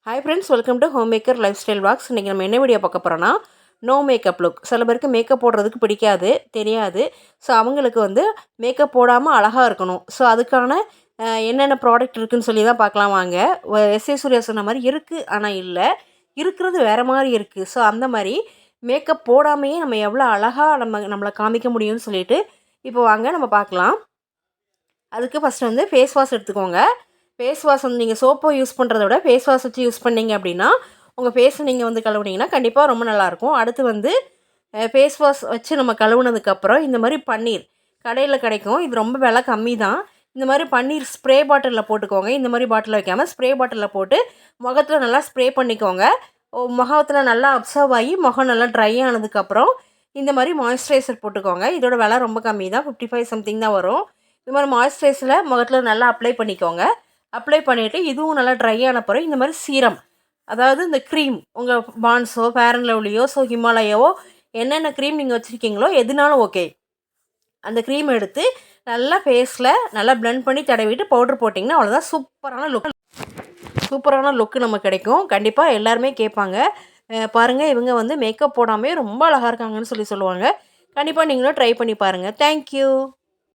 Hi friends, welcome to home maker life style walks. இன்றைக்கி நம்ம என்ன வீடியோ பார்க்க போகிறோன்னா, நோ மேக்கப் லுக். சில பேருக்கு மேக்கப் போடுறதுக்கு பிடிக்காது, தெரியாது. ஸோ அவங்களுக்கு வந்து மேக்கப் போடாமல் அழகாக இருக்கணும். ஸோ அதுக்கான என்னென்ன ப்ராடக்ட் இருக்குதுன்னு சொல்லி தான் பார்க்கலாம் வாங்க. எஸ்ஏ சூர்யா சொன்ன மாதிரி இருக்குது, ஆனால் இல்லை, இருக்கிறது வேறு மாதிரி இருக்குது. ஸோ அந்த மாதிரி மேக்கப் போடாமையே நம்ம எவ்வளோ அழகாக நம்மளை காமிக்க முடியும்னு சொல்லிட்டு இப்போ வாங்க நம்ம பார்க்கலாம். அதுக்கு ஃபஸ்ட்டு வந்து ஃபேஸ் வாஷ் எடுத்துக்கோங்க. ஃபேஸ் வாஷ் வந்து நீங்கள் சோப்பை யூஸ் பண்ணுறத விட ஃபேஸ் வாஷ் வச்சு யூஸ் பண்ணிங்க அப்படின்னா உங்கள் ஃபேஸை நீங்கள் வந்து கழுவுனீங்கன்னா கண்டிப்பாக ரொம்ப நல்லாயிருக்கும். அடுத்து வந்து ஃபேஸ் வாஷ் வச்சு நம்ம கழுவுனதுக்கப்புறம் இந்த மாதிரி பன்னீர் கடையில் கிடைக்கும். இது ரொம்ப விலை கம்மி தான். இந்த மாதிரி பன்னீர் ஸ்ப்ரே பாட்டிலில் போட்டுக்கோங்க. இந்த மாதிரி பாட்டிலில் வைக்காமல் ஸ்ப்ரே பாட்டிலில் போட்டு முகத்தில் நல்லா ஸ்ப்ரே பண்ணிக்கோங்க. முகத்தில் நல்லா அப்சர்வ் ஆகி முகம் நல்லா ட்ரை ஆனதுக்கப்புறம் இந்த மாதிரி மாய்ஸ்சரைசர் போட்டுக்கோங்க. இதோட விலை ரொம்ப கம்மி தான், 55 சம்திங் தான் வரும். இந்த மாதிரி மாய்ஸ்சரைசரை முகத்தில் நல்லா அப்ளை பண்ணிக்கோங்க. அப்ளை பண்ணிவிட்டு இதுவும் நல்லா ட்ரை ஆன பிறகு இந்த மாதிரி சீரம், அதாவது இந்த க்ரீம், உங்கள் பான்ஸோ ஃபேர் அண்ட் லவ்லியோ ஸோ ஹிமாலயாவோ என்னென்ன க்ரீம் நீங்கள் வச்சுருக்கீங்களோ எதுனாலும் ஓகே, அந்த க்ரீம் எடுத்து நல்லா ஃபேஸில் நல்லா ப்ளெண்ட் பண்ணி தடவிட்டு பவுட்ரு போட்டிங்கன்னா அவ்வளோதான். சூப்பரான லுக்கு நமக்கு கிடைக்கும். கண்டிப்பாக எல்லாருமே கேட்பாங்க, பாருங்கள் இவங்க வந்து மேக்கப் போடாமே ரொம்ப அழகாக இருக்காங்கன்னு சொல்லுவாங்க. கண்டிப்பாக நீங்களும் ட்ரை பண்ணி பாருங்கள். தேங்க்யூ.